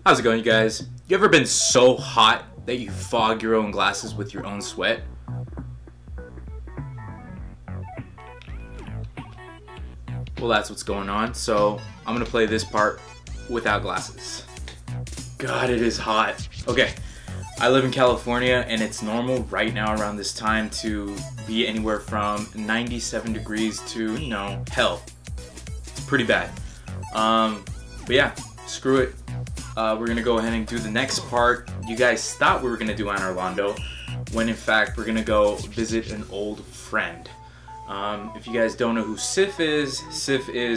How's it going, you guys? You ever been so hot that you fog your own glasses with your own sweat? Well, that's what's going on, so I'm gonna play this part without glasses. God, it is hot. Okay, I live in California, and it's normal right now around this time to be anywhere from 97 degrees to, you know, hell. It's pretty bad. But yeah, screw it. We're gonna go ahead and do the next part. You guys thought we were gonna do Anne Orlando, when in fact we're gonna go visit an old friend. If you guys don't know who Sif is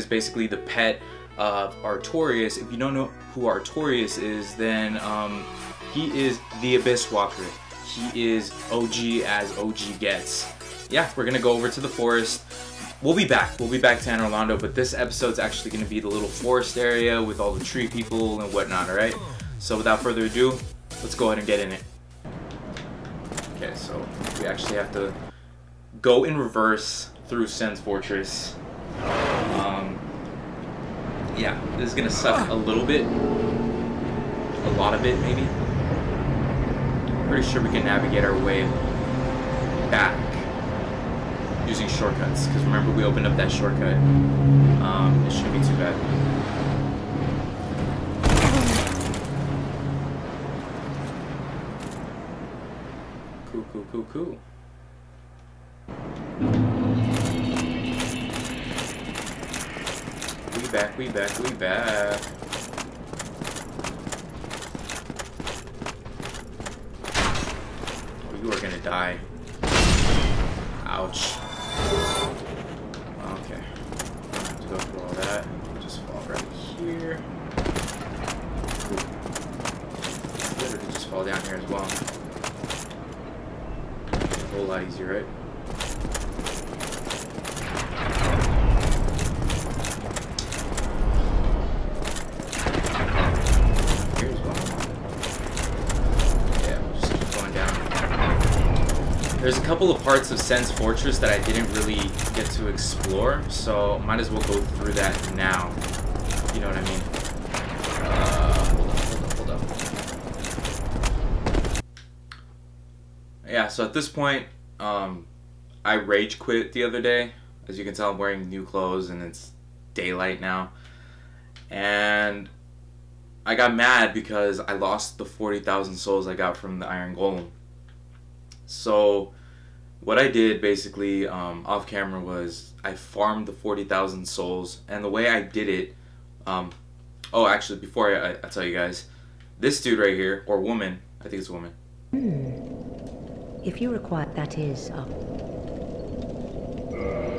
basically the pet of Artorias. If you don't know who Artorias is, then he is the Abyss Walker. He is OG as OG gets. Yeah, we're gonna go over to the forest. We'll be back to Anne Orlando, but this episode's actually going to be the little forest area with all the tree people and whatnot, alright? So without further ado, let's go ahead and get in it. Okay, so we actually have to go in reverse through Sen's Fortress. Yeah, this is going to suck a little bit. A lot of it, maybe. Pretty sure we can navigate our way back using shortcuts, because remember we opened up that shortcut. It shouldn't be too bad. Cool. We back. Oh, you are gonna die. Ouch. Okay. Have to go through all that. Just fall right here. Literally just fall down here as well. A whole lot easier, right? Here as well. Yeah, we'll just keep going down. There's a couple of parts of Sen's Fortress that I didn't really get to explore, so might as well go through that now. You know what I mean? Hold up. Yeah, so at this point, I rage quit the other day. As you can tell, I'm wearing new clothes and it's daylight now. And I got mad because I lost the 40,000 souls I got from the Iron Golem. So what I did basically off camera was I farmed the 40,000 souls, and the way I did it, oh, actually before I tell you guys, this dude right here, or woman, I think it's a woman. If you require, that is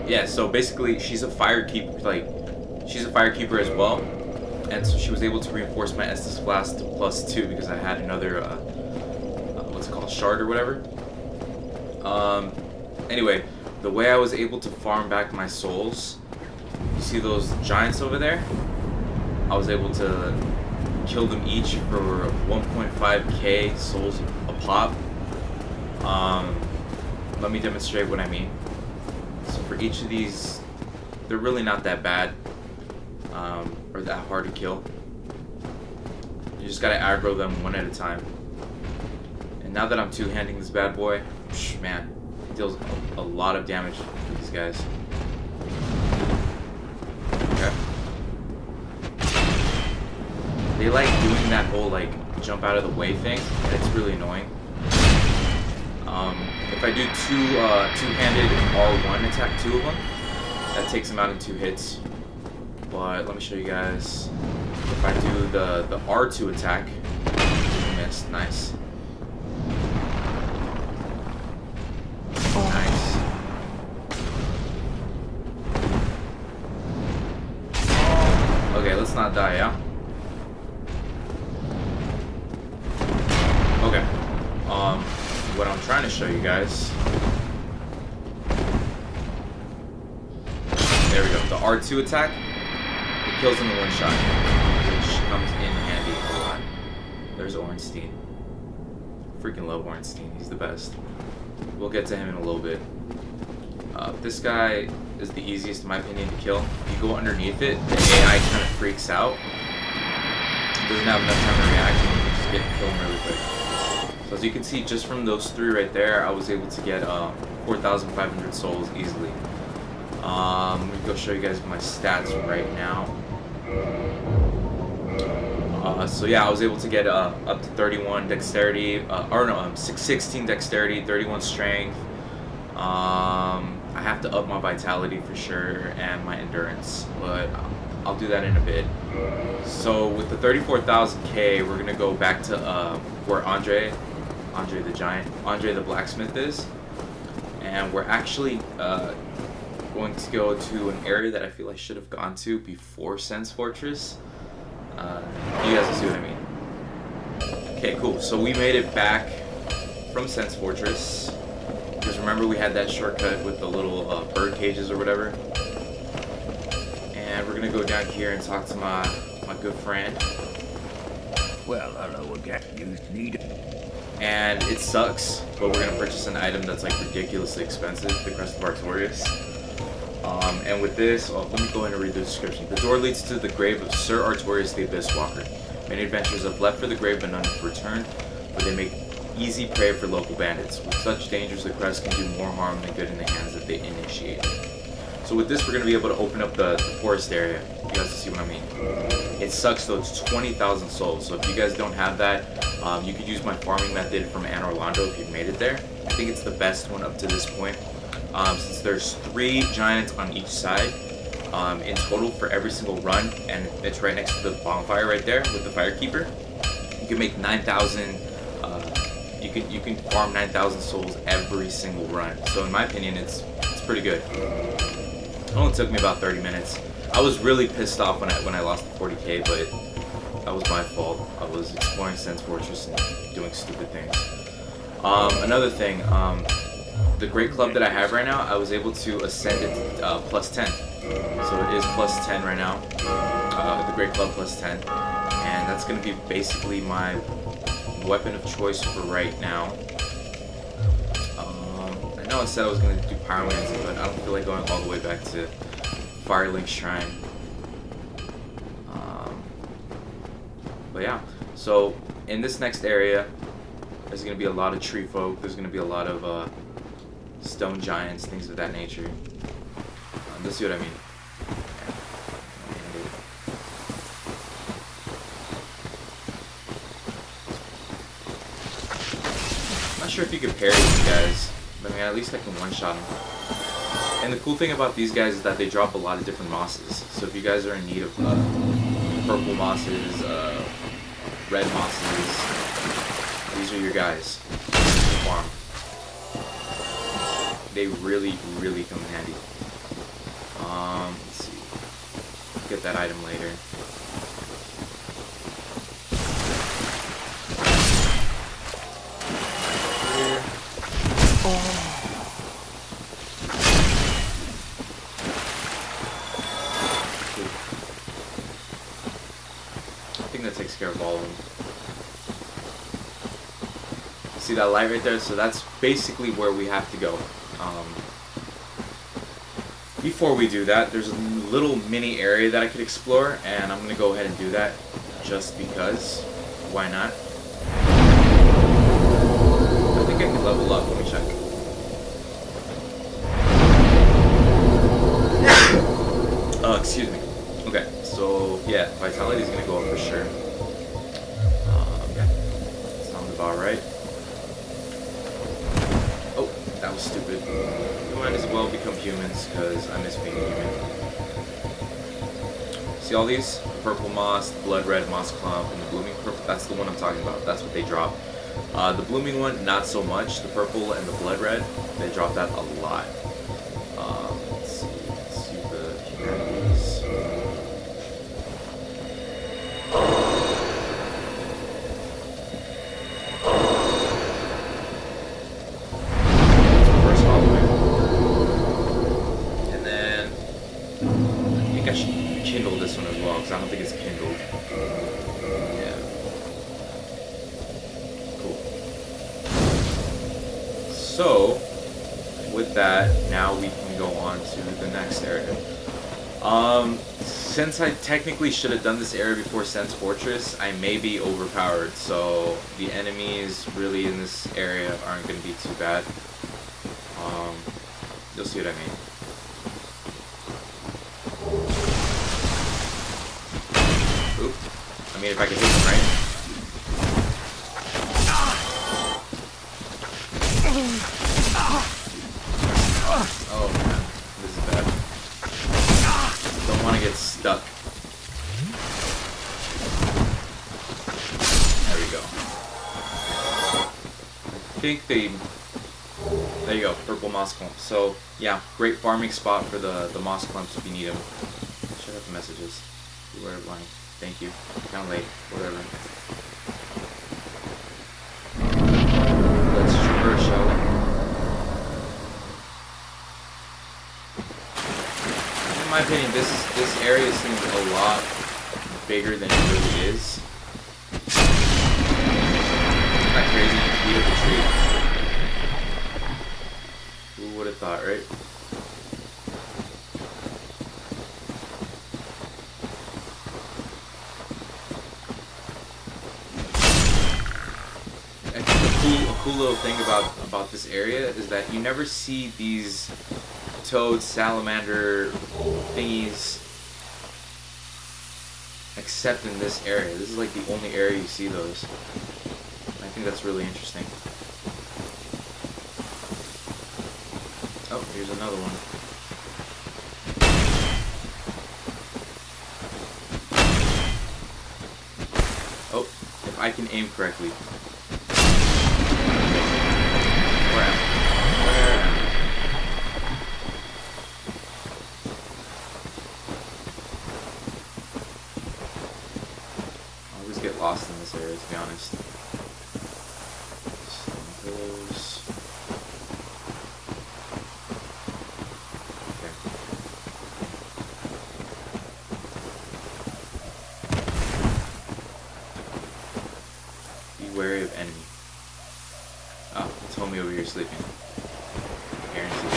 yeah, so basically she's a firekeeper, she's a firekeeper as well, and so she was able to reinforce my Estus Flask to +2 because I had another what's it called, shard or whatever. Anyway, the way I was able to farm back my souls, you see those giants over there? I was able to kill them each for 1.5k souls a pop. Let me demonstrate what I mean. So for each of these, they're really not that bad, or that hard to kill. You just gotta aggro them one at a time. And now that I'm two-handing this bad boy, man, it deals a lot of damage to these guys. Okay. They like doing that whole jump out of the way thing, and it's really annoying. If I do two-handed R1 attack, 2 of them, that takes them out in 2 hits. But let me show you guys. If I do the R2 attack, miss, nice. Nice. Okay, let's not die, yeah? Okay. What I'm trying to show you guys. There we go. The R2 attack, it kills him in 1 shot, which comes in handy a lot. There's Ornstein. Freaking love Ornstein. He's the best. We'll get to him in a little bit. This guy is the easiest, in my opinion, to kill. If you go underneath it, the AI kind of freaks out. doesn't have enough time to react, and you can just kill him really quick. So as you can see, just from those 3 right there, I was able to get 4,500 souls easily. Let me go show you guys my stats right now. So yeah, I was able to get up to 31 dexterity, 16 dexterity, 31 strength. I have to up my vitality for sure and my endurance, but I'll do that in a bit. So with the 34,000k, we're gonna go back to where Andre the blacksmith is, and we're actually going to go to an area that I feel I should have gone to before Sen's Fortress. You guys will see what I mean. Okay, cool. So we made it back from Sen's Fortress. Because remember, we had that shortcut with the little bird cages or whatever. And we're gonna go down here and talk to my good friend. Well, hello again. You need it. And it sucks, but we're gonna purchase an item that's like ridiculously expensive, the Crest of Artorias. And with this, let me go ahead and read the description. The door leads to the grave of Sir Artorias the Abyss Walker. Many adventurers have left for the grave, but none have returned, where they make easy prey for local bandits. With such dangers, the crest can do more harm than good in the hands that they initiate. So with this, we're going to be able to open up the forest area. You guys will see what I mean. It sucks though, it's 20,000 souls. So if you guys don't have that, you could use my farming method from Anne Orlando if you've made it there. I think it's the best one up to this point. Since there's 3 giants on each side in total for every single run, and it's right next to the bonfire right there with the firekeeper. You can make 9,000. You can farm 9,000 souls every single run. So in my opinion, it's pretty good. It only took me about 30 minutes. I was really pissed off when I lost the 40k, but that was my fault. I was exploring Sen's Fortress and doing stupid things. Another thing. The great club that I have right now, I was able to ascend it plus 10. So it is plus 10 right now. The great club plus 10. And that's going to be basically my weapon of choice for right now. I know I said I was going to do Pyromancy, but I don't feel like going all the way back to Firelink Shrine. But yeah, so in this next area, there's going to be a lot of tree folk. There's going to be a lot of stone giants, things of that nature. Let's see what I mean. I'm not sure if you can parry these guys, but I mean, at least I can one-shot them. And the cool thing about these guys is that they drop a lot of different mosses. So if you guys are in need of purple mosses, red mosses, these are your guys to farm. They really, really come in handy. Let's see. Get that item later. I think that takes care of all of them. See that light right there? So that's basically where we have to go. Before we do that, there's a little mini area that I could explore, and I'm going to go ahead and do that just because. Why not? I think I can level up. Let me check. Excuse me. Okay, so yeah, vitality is going to go up for sure. Yeah, sounds about right. Oh, that was stupid. We might as well become humans, because I miss being human. See all these? The purple moss, the blood red moss clump, and the blooming purple. That's the one I'm talking about. That's what they drop. The blooming one, not so much. The purple and the blood red, they drop that a lot. Let's see the humanities. First hallway. And then I think I should kindle this one as well, because I don't think it's kindled. Yeah. Cool. So, with that, now we can go on to the next area. Since I technically should have done this area before Sen's Fortress, I may be overpowered, so the enemies really in this area aren't going to be too bad. You'll see what I mean. Oop. I mean, if I can hit them right. Oh man, this is bad. Don't want to get stuck. There we go. I think they... There you go, purple moss clumps. So, yeah, great farming spot for the moss clumps if you need them. Check out the messages. You were blank. Thank you. Kind of late. Whatever. Let's traverse, shall we? In my opinion, this area seems a lot bigger than it really is. Isn't that crazy? You can beat up a tree. Who would have thought, right? I think a cool little thing about this area is that you never see these toad, salamander thingies except in this area. This is like the only area you see those. I think that's really interesting. Oh, here's another one. Oh, if I can aim correctly. Where am I? Where am I? I always get lost in this area, to be honest. Some hills. Wary of enemy. Oh, it's homie over here sleeping. Guaranteed.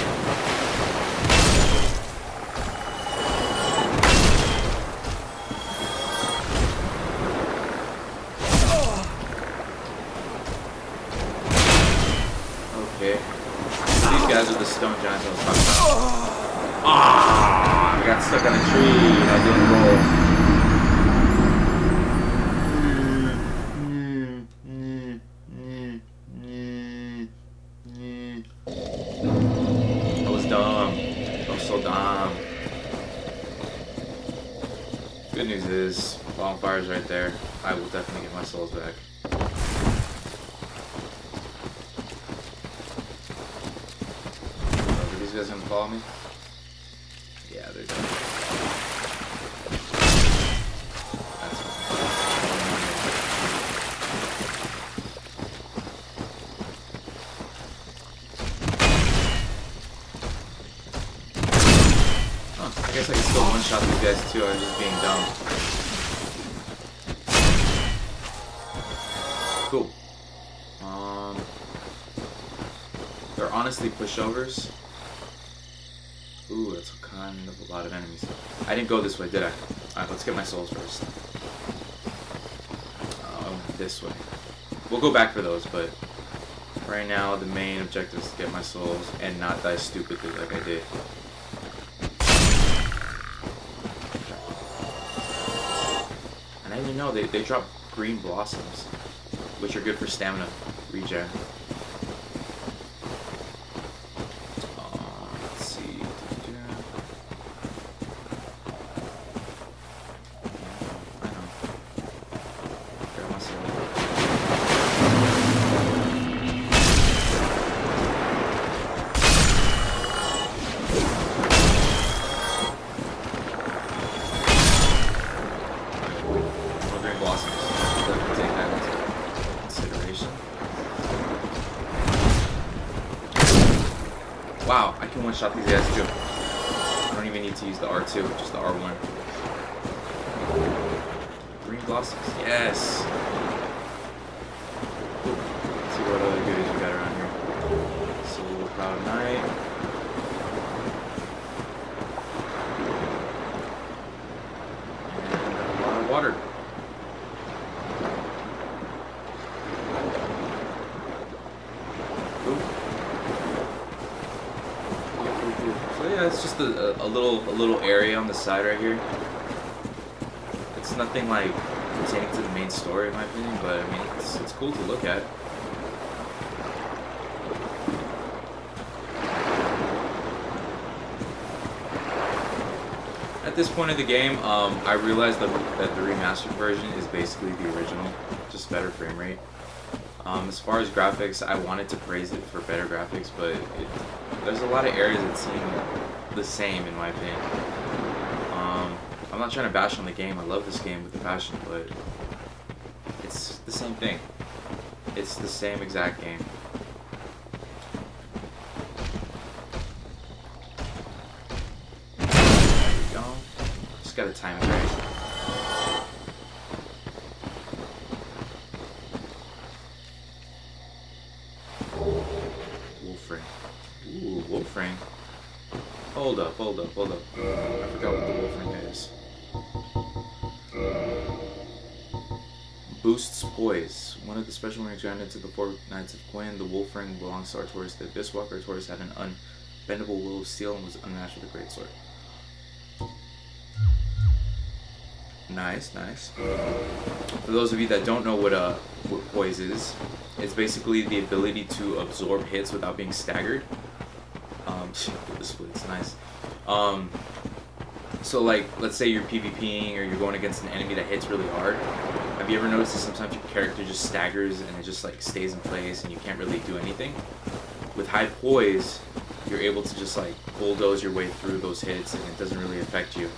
Okay. These guys are the stone giants I was talking about. Ah! I got stuck on a tree and I didn't roll. Good news is, bonfire's right there. I will definitely get my souls back. Oh, are these guys gonna follow me? Yeah, they're done. That's fine. I guess I can still one-shot these guys too, I was just being dumb. Cool. They're honestly pushovers. Ooh, that's kind of a lot of enemies. I didn't go this way, did I? Alright, let's get my souls first. This way. We'll go back for those, but right now the main objective is to get my souls and not die stupidly like I did. And I didn't know they drop green blossoms, which are good for stamina regen. Let's see. I know. Grab myself. Wow, I can one-shot these guys too. I don't even need to use the R2, just the R1. Green blossoms, yes! Cool. Let's see what other goodies we got around here. Soul Cloud Knight. cool. So yeah, it's just a little area on the side right here. It's nothing like pertaining to the main story in my opinion, but I mean it's cool to look at. At this point of the game, I realized that the remastered version is basically the original, just better frame rate. As far as graphics, I wanted to praise it for better graphics, but there's a lot of areas that seem the same in my opinion. I'm not trying to bash on the game. I love this game with a passion, but it's the same thing. It's the same exact game. There we go. Just gotta time it right. Ooh, wolf ring. Hold up. I forgot what the wolf ring is. Boosts poise. One of the special rings granted to the 4 Knights of Quinn. The wolf ring belongs to our Taurus, the Abyss Walker. Taurus had an unbendable will of steel and was unmatched with a great sword. Nice. For those of you that don't know what poise is, it's basically the ability to absorb hits without being staggered. This split's nice. So like, let's say you're PvPing or you're going against an enemy that hits really hard. Have you ever noticed that sometimes your character just staggers and it just like stays in place and you can't really do anything? With high poise, you're able to just like bulldoze your way through those hits and it doesn't really affect you.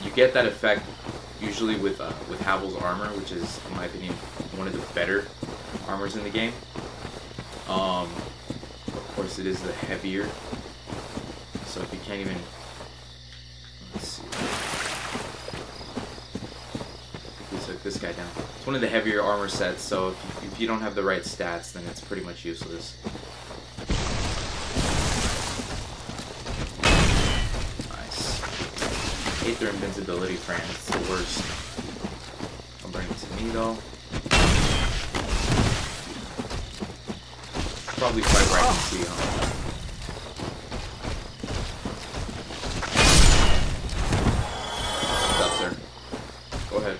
You get that effect usually with Havel's armor, which is, in my opinion, one of the better armors in the game. Of course, it is the heavier. So if you can't even, let's see. We took this guy down. It's one of the heavier armor sets. So if you don't have the right stats, then it's pretty much useless. I hate their invincibility, friend. It's the worst. I'll bring it to me though. Probably fight where I can see, huh? What's up, sir? Go ahead.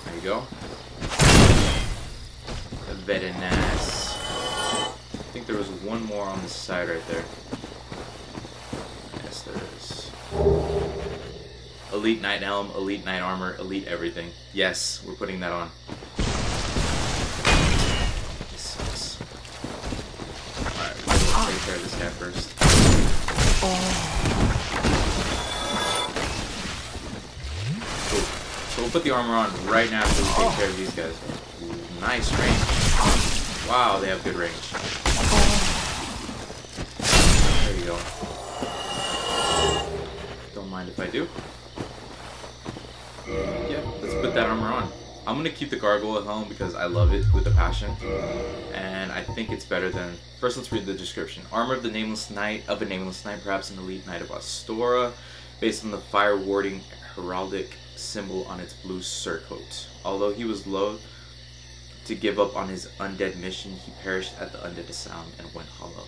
There you go. Very nice. I think there was one more on the side right there. Yes, there is. Elite Knight Helm, Elite Knight Armor, Elite everything. Yes, we're putting that on. This sucks. Alright, we'll take care of this guy first. Cool. So we'll put the armor on right now so we take care of these guys. Ooh, nice range. Wow, they have good range. There you go. Don't mind if I do. Yeah, let's put that armor on. I'm gonna keep the Gargoyle Helm because I love it with a passion, and I think it's better than. First, let's read the description. Armor of the Nameless Knight, perhaps an elite knight of Astora, based on the fire-warding heraldic symbol on its blue surcoat. Although he was loath to give up on his undead mission, he perished at the undead sound and went hollow.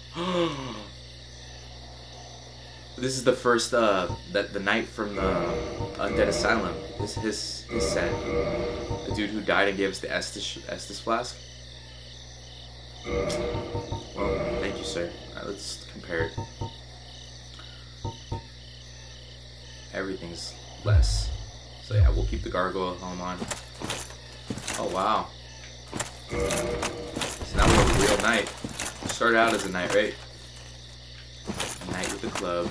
This is the first that the knight from the Undead Asylum is his set. The dude who died and gave us the Estus flask. Well, thank you, sir. Alright, let's compare it. Everything's less. So yeah, we'll keep the Gargoyle Helm on. Oh wow. So now we're a real knight. Started out as a knight, right? Knight with the club.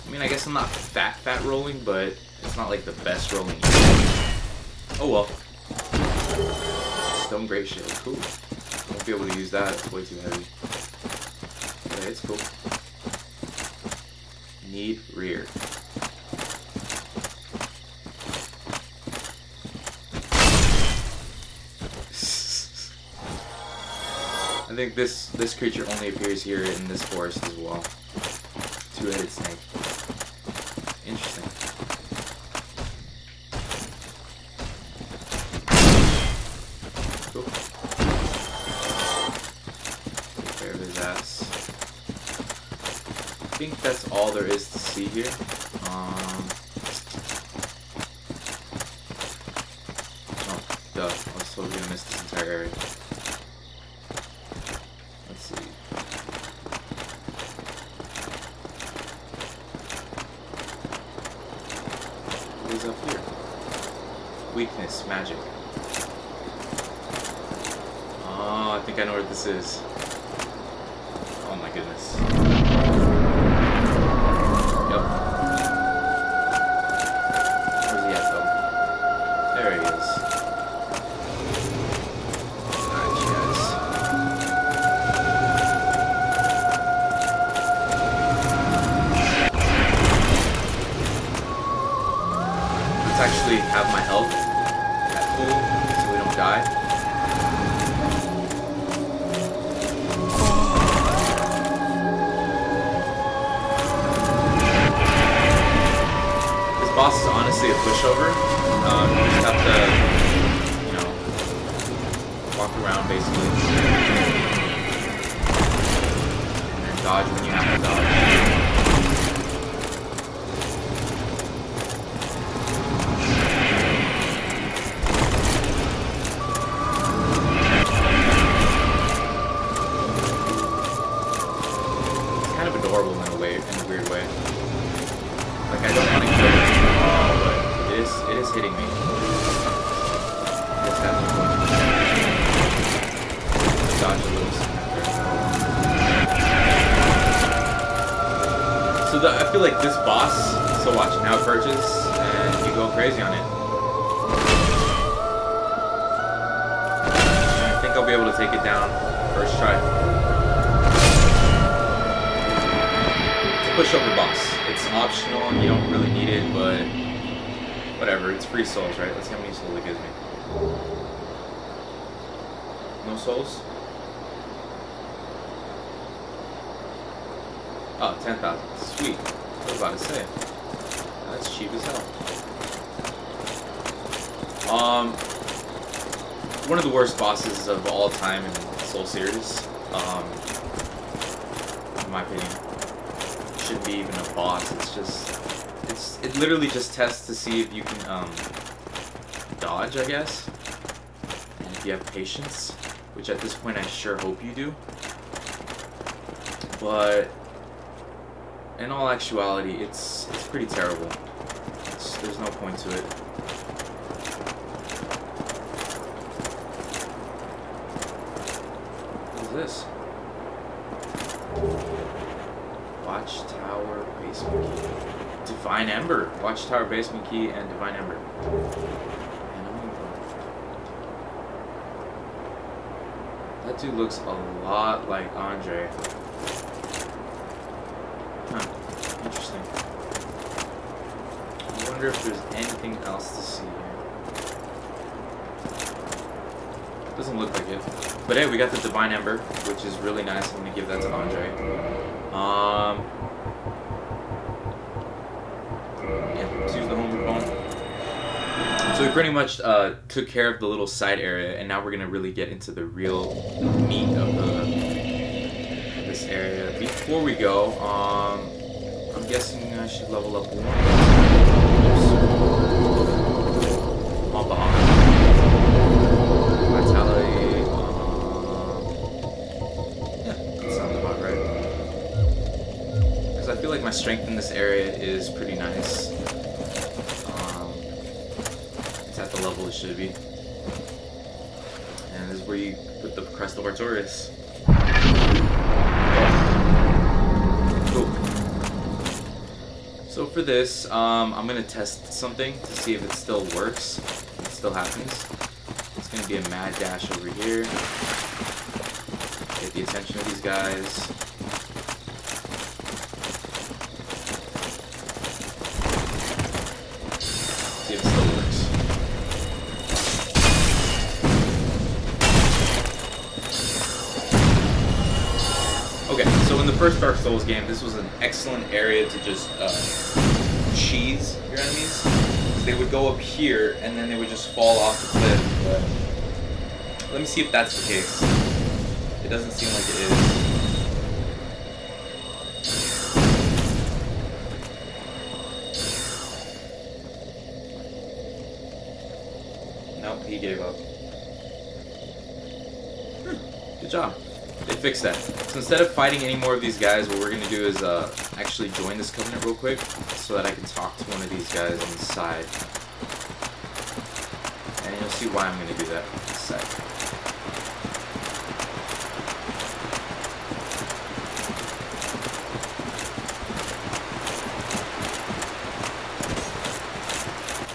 I mean, I guess I'm not fat rolling, but it's not like the best rolling either. Oh well. Stone Great Shield, cool. Won't be able to use that, it's way too heavy. Okay, it's cool. Need rear. I think this creature only appears here in this forest as well. Two-headed snake. Interesting. Cool. Take care of his ass. I think that's all there is to see here. Oh, duh. I was totally gonna miss this entire area. Let's see. What is up here? Weakness, magic. Oh, I think I know what this is. Oh my goodness. Yep. Where's he at though? There he is. Alright, guys. Let's actually have my health at full so we don't die. Boss is honestly a pushover. You just have to, you know, walk around basically. And dodge when you have to dodge. It's kind of adorable in a way, in a weird way. Like I don't want to kill it. It is hitting me. Just have to dodge a little there. So I feel like this boss, so watch, now it purges and you go crazy on it. And I think I'll be able to take it down first try. It's a pushover boss. It's optional and you don't really need it, but whatever, it's free souls, right? Let's see how many souls it gives me. No souls? Oh, 10,000. Sweet. I was about to say. That's cheap as hell. One of the worst bosses of all time in the Soul series. In my opinion. Shouldn't be even a boss, it's just... It literally just tests to see if you can, dodge, I guess. And if you have patience, which at this point I sure hope you do. But, in all actuality, it's pretty terrible. There's no point to it. What is this? Watchtower basement key. Divine Ember. Watchtower basement key and Divine Ember. That dude looks a lot like Andre. Huh. Interesting. I wonder if there's anything else to see here. Doesn't look like it. But hey, we got the Divine Ember, which is really nice. I'm gonna give that to Andre. Yeah, let's use the home component. So we pretty much took care of the little side area, and now we're gonna really get into the real meat of this area. Before we go, I'm guessing I should level up one. Vitality. Yeah, that sounds about right. Because I feel like my strength in this area is pretty nice. It's at the level it should be. And this is where you put the Crest of Artorias. Cool. So for this, I'm gonna test something to see if it still works. If it still happens. It's gonna be a mad dash over here. Get the attention of these guys. See if it still works. Okay, so in the first Dark Souls game, this was an excellent area to just cheese your enemies. They would go up here, and then they would just fall off the cliff. But let me see if that's the case. It doesn't seem like it is. he gave up. Good job. They fixed that. So instead of fighting any more of these guys, what we're going to do is actually join this covenant real quick so that I can talk to one of these guys on the side. And you'll see why I'm going to do that in a sec.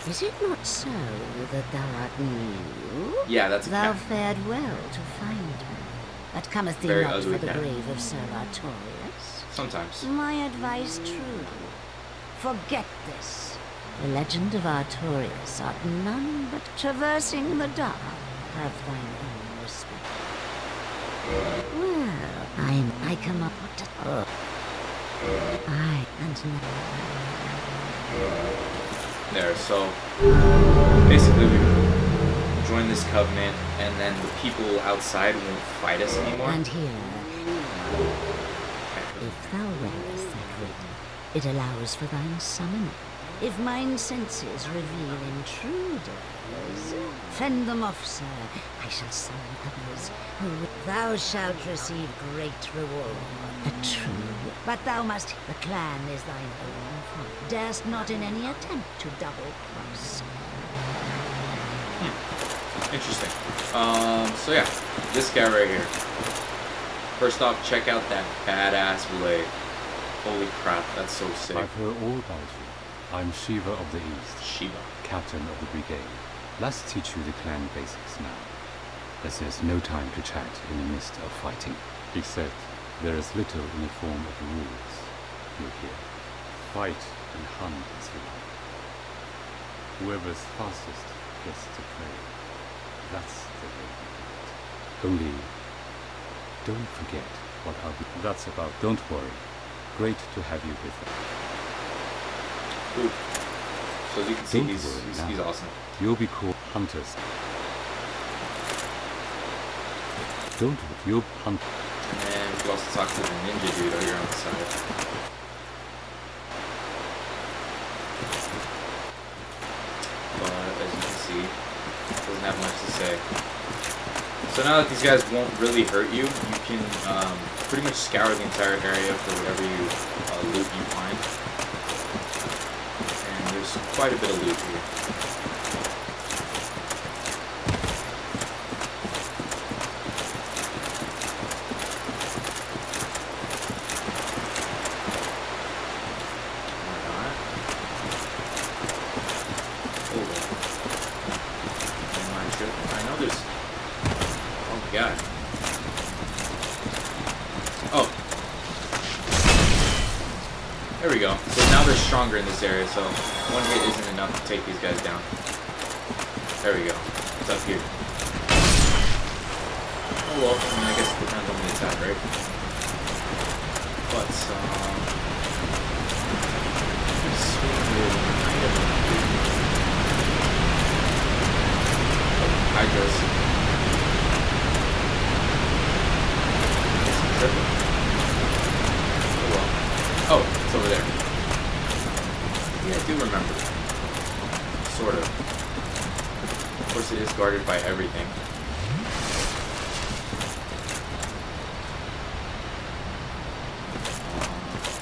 Is it not so that thou art new? Yeah, that's a Thou cat. fared well to find me. But cometh thee Very not ugly for the cat. grave of Sir Artorius? Sometimes. My advice true. Forget this. The legend of Artorius art none but traversing the dark. Have thine own respect. Well, I come up to... I and now. There, so basically we join this covenant and then the people outside won't fight us anymore. And here, if thou wearest that ring, it allows for thine summoning. If mine senses reveal intruders, fend them off, sir. I shall summon others who thou shalt receive great reward. A true, but thou must. The clan is thine own fault. Darest not in any attempt to double cross. Interesting. So yeah, this guy right here. First off, check out that badass blade. Holy crap, that's so sick. I've heard all about you. I'm Shiva of the East, Shiva. captain of the brigade. Let's teach you the clan basics now, as there's no time to chat in the midst of fighting. Except there is little in the form of rules, you hear. Fight and hunt as you like. Whoever's fastest gets to prey. That's the way we do it. Only, don't forget what that's about. Don't worry. Great to have you with us. Ooh. So as you can see, Don't he's worry now. awesome. You'll be called hunters. Don't worry, you'll hunt. And we can also talk to the ninja dude over here on the side. But as you can see, doesn't have much to say. So now that these guys won't really hurt you, you can pretty much scour the entire area for whatever loot you find. And there's quite a bit of loot here. I know there's... Oh my god. Oh. There we go. So now they're stronger in this area, so one hit isn't enough to take these guys down. There we go. It's up here. Oh well, I mean, I guess it depends on the attack, right? But, Hydras. Oh well. Oh, it's over there. Yeah, I do remember. Sort of. Of course it is guarded by everything.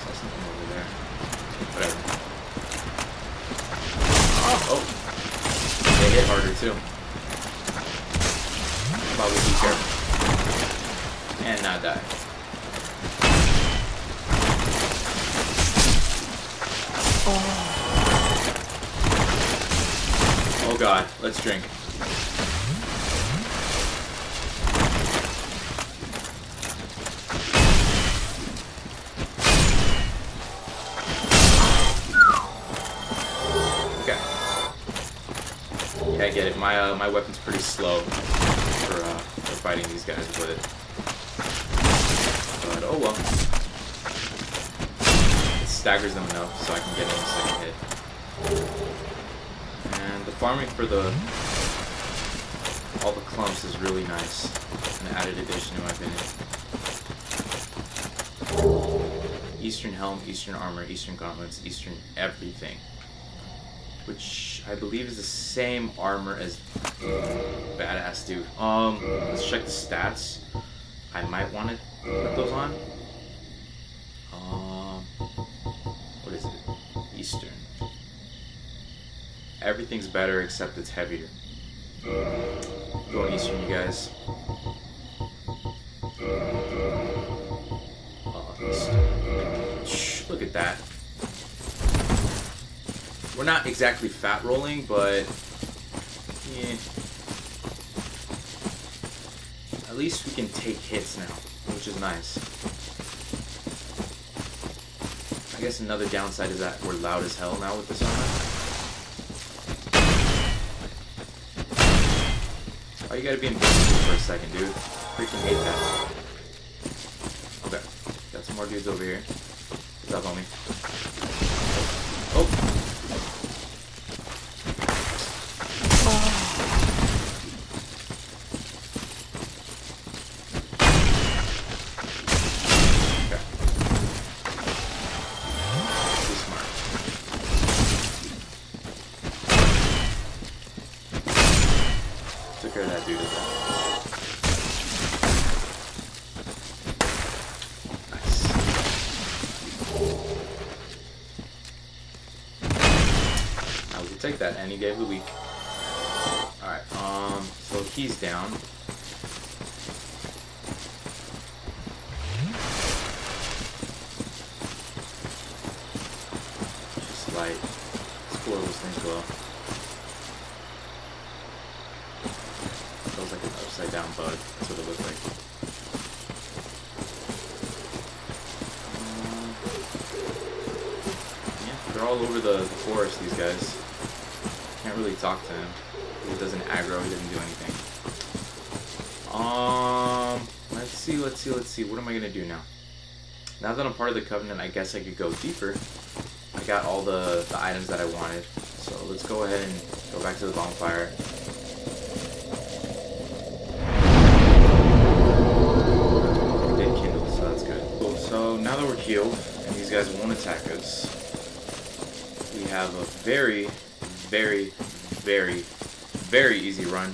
Saw something over there. Whatever. Oh! They hit harder too. Probably be careful. And not die. Oh god, let's drink. Okay. Yeah, I get it. My weapon's pretty slow for fighting these guys with it. But oh well. It staggers them enough so I can get in a second hit. And the farming for all the clumps is really nice. An added addition in my opinion. Eastern helm, Eastern armor, Eastern gauntlets, Eastern everything. which I believe is the same armor as badass dude. Let's check the stats. I might want to put those on. What is it? Eastern. Everything's better except it's heavier. Going Eastern, you guys. Eastern. Look at that. We're not exactly fat rolling, but yeah. At least we can take hits now, which is nice. I guess another downside is that we're loud as hell now with this armor. Why you gotta be invincible for a second, dude? Freaking hate that. Okay, got some more dudes over here. What's up, homie? Oh. Took care of that dude as well. Nice. Now we can take that any day of the week. Alright, so he's down. Just light. Explore those things well. Like an upside down bug. That's what it looks like. Yeah, they're all over the forest, these guys. Can't really talk to him. He doesn't aggro, he doesn't do anything. Let's see. What am I gonna do now? Now that I'm part of the Covenant, I guess I could go deeper. I got all the items that I wanted. So let's go ahead and go back to the bonfire. So now that we're healed and these guys won't attack us, we have a very, very, very, very easy run.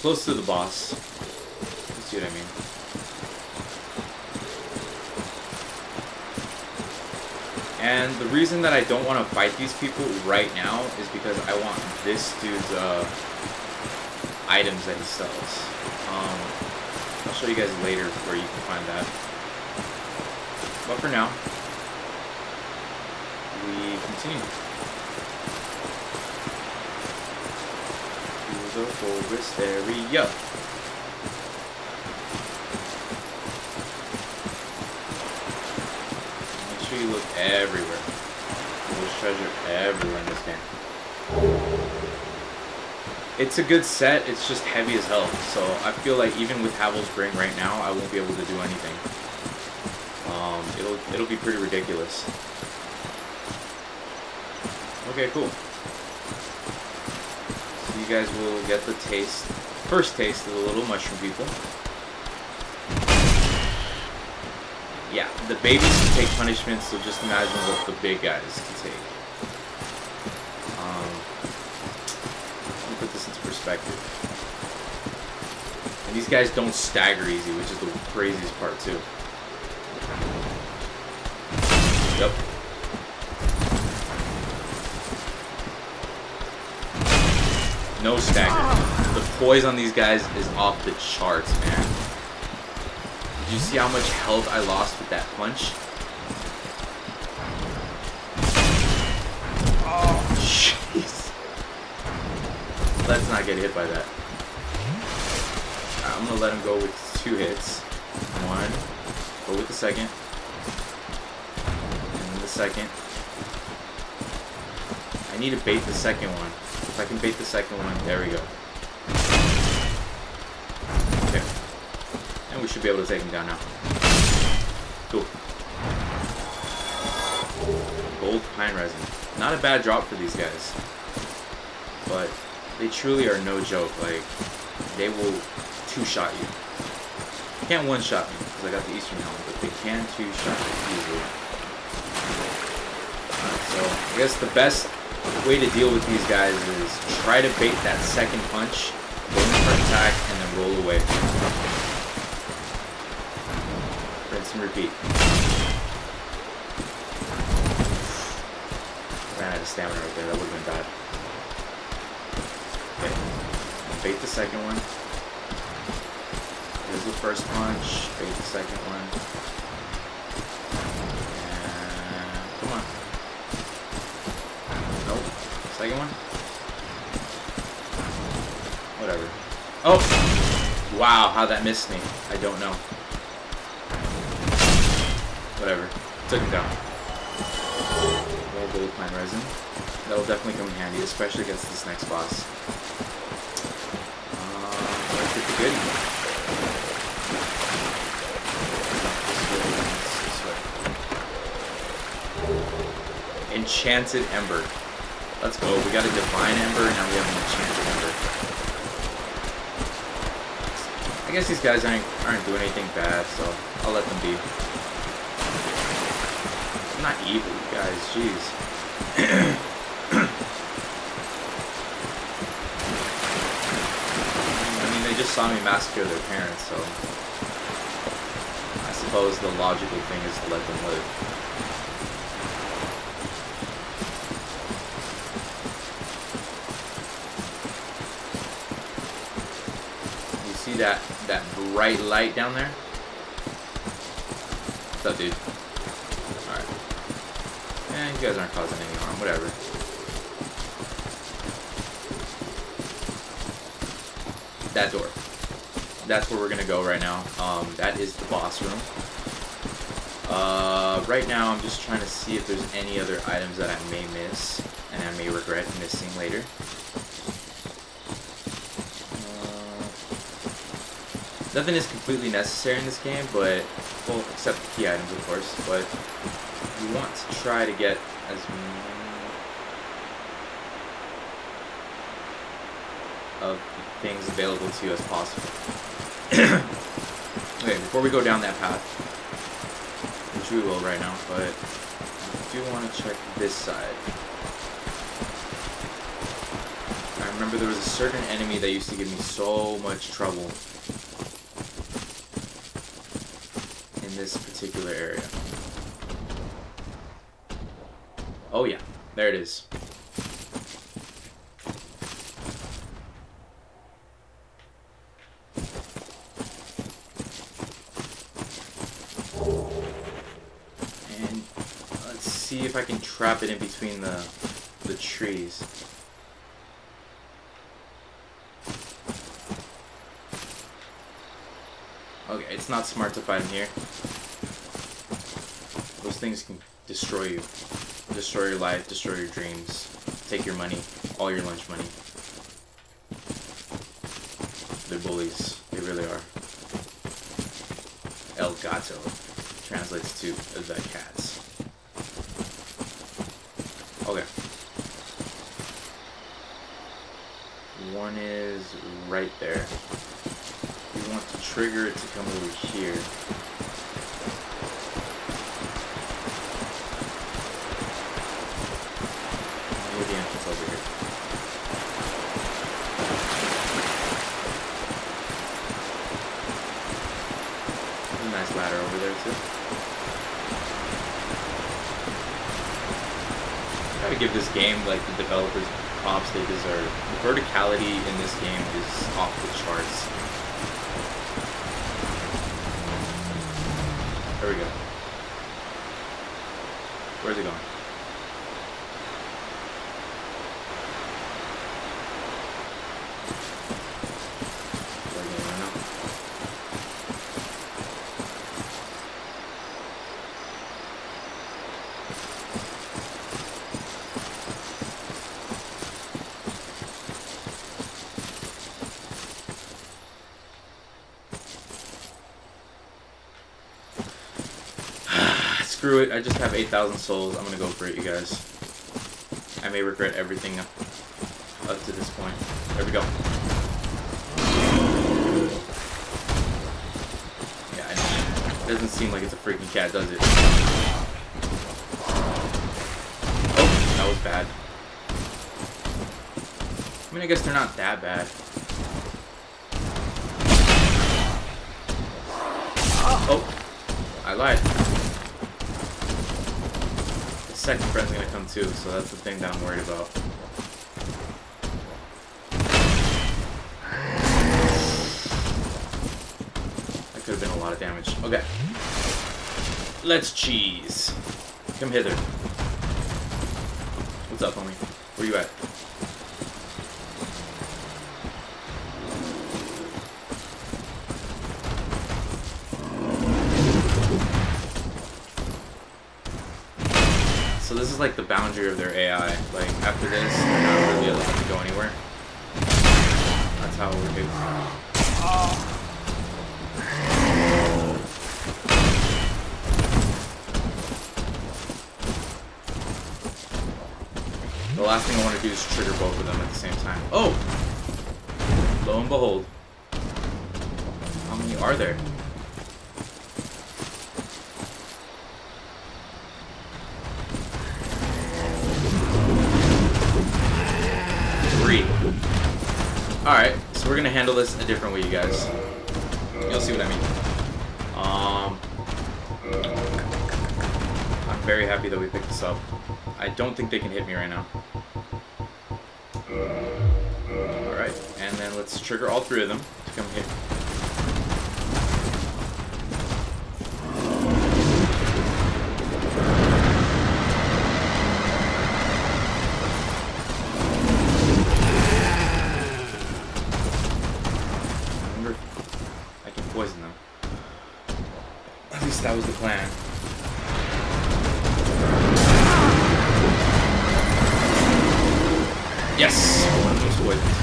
Close to the boss. You see what I mean? And the reason that I don't want to fight these people right now is because I want this dude's items that he sells. I'll show you guys later where you can find that. But for now, we continue. To the forest area. Make sure you look everywhere. There's treasure everywhere in this game. It's a good set, it's just heavy as hell. So I feel like even with Havel's Bring right now, I won't be able to do anything. It'll be pretty ridiculous. Okay, cool. So you guys will get the first taste of the little mushroom people. Yeah, the babies can take punishments, so just imagine what the big guys can take. Let me put this into perspective. And these guys don't stagger easy, which is the craziest part too. Yep. No stagger. The poise on these guys is off the charts, man. Did you see how much health I lost with that punch? Oh, jeez. Let's not get hit by that. Right, I'm gonna let him go with 2 hits. 1. Go with the second. Second. I need to bait the second one. If I can bait the second one, there we go. Okay. And we should be able to take him down now. Cool. Gold pine resin. Not a bad drop for these guys. But they truly are no joke. Like, they will 2-shot you. They can't 1-shot me because I got the Eastern helmet, but they can 2-shot me easily. So I guess the best way to deal with these guys is try to bait that second punch, go in for attack, and then roll away. Rinse and repeat. Ran out of stamina right there, that would have been bad. Okay, bait the second one. Here's the first punch, bait the second one. And come on. Nope. Second one? Whatever. Oh! Wow, how that missed me. I don't know. Whatever. Took him down. More gold pine resin. That'll definitely come in handy, especially against this next boss. Let's get the goodie. Enchanted Ember. Let's go. We got a Divine Ember, and now we have an Enchanted Ember. I guess these guys aren't doing anything bad, so I'll let them be. I'm not evil, you guys. Jeez. I mean, they just saw me massacre their parents, so I suppose the logical thing is to let them live. See that bright light down there? What's up, dude? Alright. Eh, you guys aren't causing any harm, whatever. That door. That's where we're gonna go right now. That is the boss room. Right now I'm just trying to see if there's any other items that I may miss and I may regret missing later. Nothing is completely necessary in this game, but, well, except the key items, of course, but you want to try to get as many of the things available to you as possible. Okay, before we go down that path, which we will right now, but I do want to check this side. I remember there was a certain enemy that used to give me so much trouble this particular area. Oh yeah, there it is. And let's see if I can trap it in between the trees. Okay, it's not smart to fight in here. Those things can destroy you. Destroy your life, destroy your dreams, take your money, all your lunch money. They're bullies. They really are. El Gato translates to the cats. Okay. One is right there. We want to trigger it to come over here. Maybe the entrance over here. There's a nice ladder over there too. Gotta give this game, like, the developers props they deserve. The verticality in this game is off the charts. There we go. Where's it going? Where are we going right now? Screw it, I just have 8,000 souls. I'm gonna go for it, you guys. I may regret everything up to this point. There we go. Yeah, I know. It doesn't seem like it's a freaking cat, does it? Oh, that was bad. mean, I guess they're not that bad. Oh, I lied. The second friend's gonna come too, so that's the thing that I'm worried about. That could have been a lot of damage. Okay. Let's cheese. Come hither. What's up, homie? Where you at? So this is like the boundary of their AI. Like, after this, they're not really allowed to go anywhere. That's how it works. The last thing I want to do is trigger both of them at the same time. Oh! Lo and behold. How many are there? Alright, so we're gonna handle this a different way, you guys. You'll see what I mean. I'm very happy that we picked this up. I don't think they can hit me right now. Alright, and then let's trigger all three of them to come hit. Poison them. At least that was the plan. Yes! One of them was poisoned.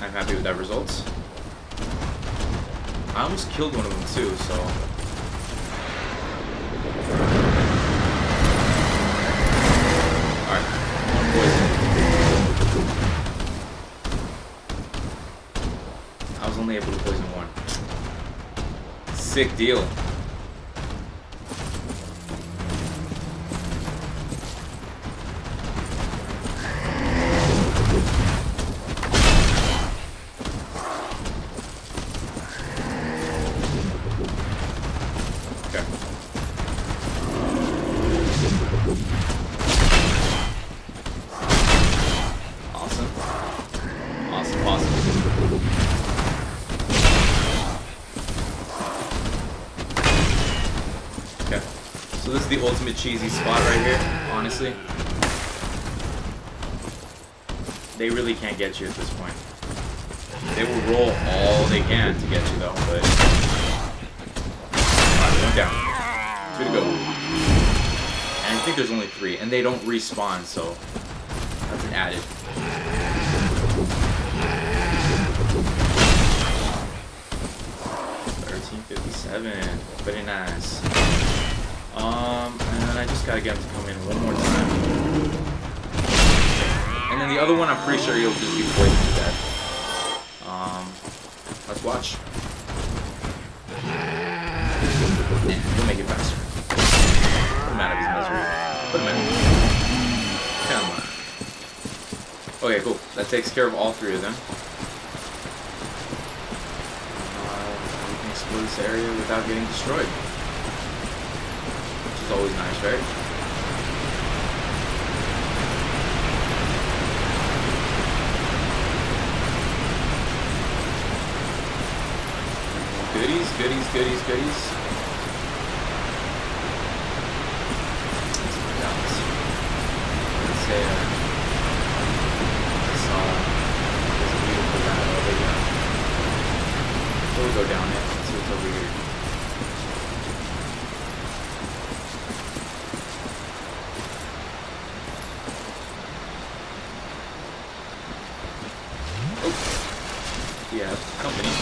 I'm happy with that result. I almost killed one of them too, so... Alright, one poison. I was only able to poison one. Sick deal. Okay. Awesome. Awesome, awesome. So this is the ultimate cheesy spot right here, honestly. They really can't get you at this point. They will roll all they can to get you though, but... Alright, one down. Two to go. And I think there's only three, and they don't respawn, so that's an added. $13.57. Very nice. And then I just gotta get him to come in one more time. And then the other one, I'm pretty sure he'll just be poisoned to death. Let's watch. Yeah, he'll make it faster. Put him out of his misery. Put him out. Come on. Okay, cool. That takes care of all three of them. We can explore this area without getting destroyed. Which is always nice, right? Goodies, goodies, goodies, goodies. Let's say, I saw this beautiful guy over here. We'll go down it. Let's see what's over here. Oh, yeah, company.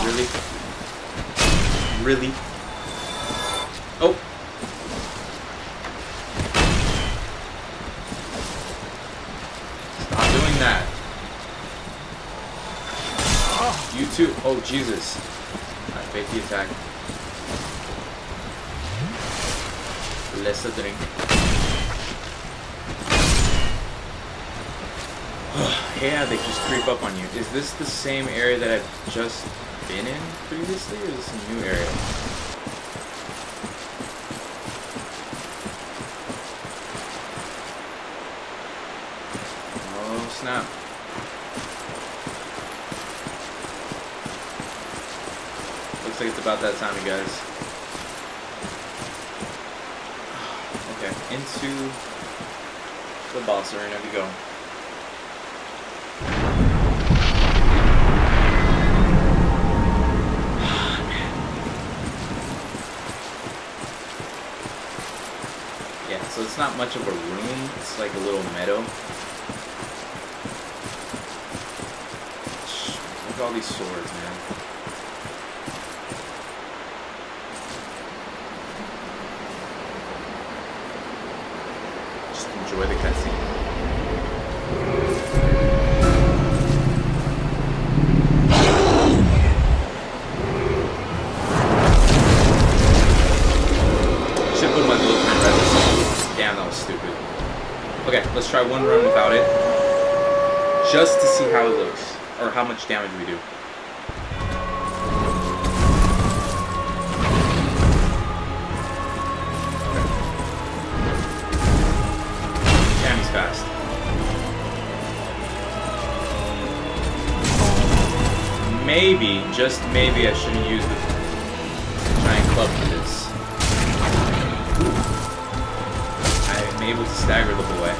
Really? Really? Oh! Stop doing that. You too. Oh, Jesus. I faked the attack. Let's drink. Yeah, they just creep up on you. Is this the same area that I've just been in previously, or is this a new area? Oh, snap. Looks like it's about that time, you guys. Okay, into the boss arena we go. Yeah, so it's not much of a room, it's like a little meadow. Look at all these swords, man. Just enjoy the cutscene. Should put my little pen right. Damn, that was stupid. Okay, let's try one run without it. Just to see how it looks. Or how much damage we do. Damn, he's fast. Maybe, just maybe, I shouldn't use the giant club for this. I'm able to stagger the whole way.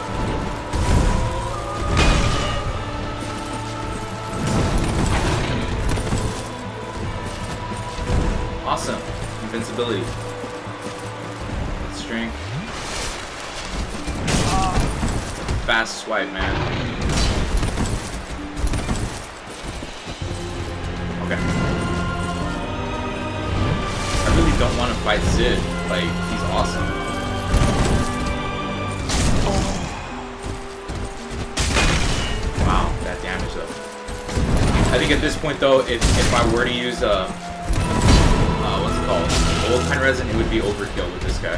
Awesome. Invincibility. Strength. Fast swipe, man. Okay. I really don't want to fight Sid. Like, he's awesome. Wow, that damage though. I think at this point though, if I were to use what's it called? Old pine resin, it would be overkill with this guy.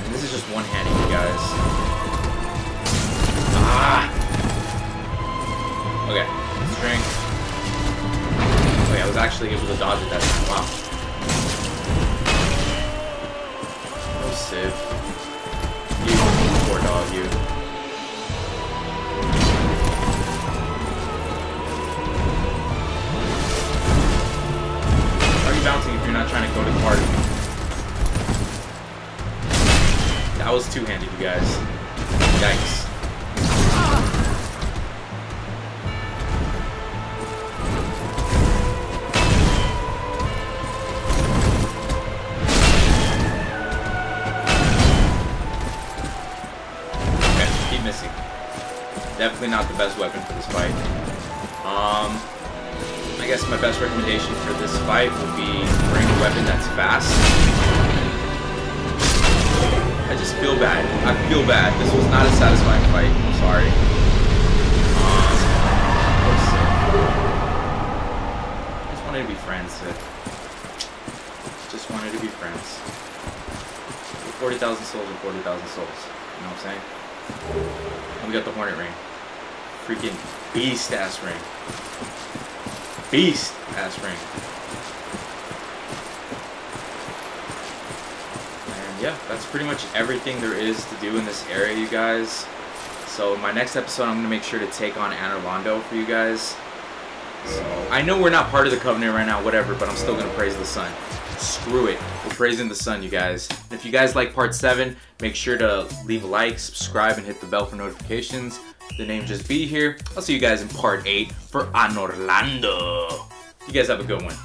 And this is just one-handed, you guys. Ah! Okay, strength. Okay, I was actually able to dodge it that time. Wow. Oh, Sid. You poor dog, you. Bouncing if you're not trying to go to the party. That was two-handed, you guys. Yikes. Okay, keep missing. Definitely not the best weapon for this fight. I guess my best recommendation for this fight would be bring a weapon that's fast. I just feel bad. I feel bad. This was not a satisfying fight. I'm sorry. I just wanted to be friends, Sid. Just wanted to be friends. 40,000 souls and 40,000 souls. You know what I'm saying? And we got the Hornet Ring. Freaking beast-ass ring. Beast-ass ring. And yeah, that's pretty much everything there is to do in this area, you guys. So my next episode, I'm going to make sure to take on Anor Londo for you guys. So I know we're not part of the Covenant right now, whatever, but I'm still going to praise the sun. Screw it. We're praising the sun, you guys. And if you guys like part 7, make sure to leave a like, subscribe, and hit the bell for notifications. TheNamesJustB here. I'll see you guys in part 8 for Anor Londo. You guys have a good one.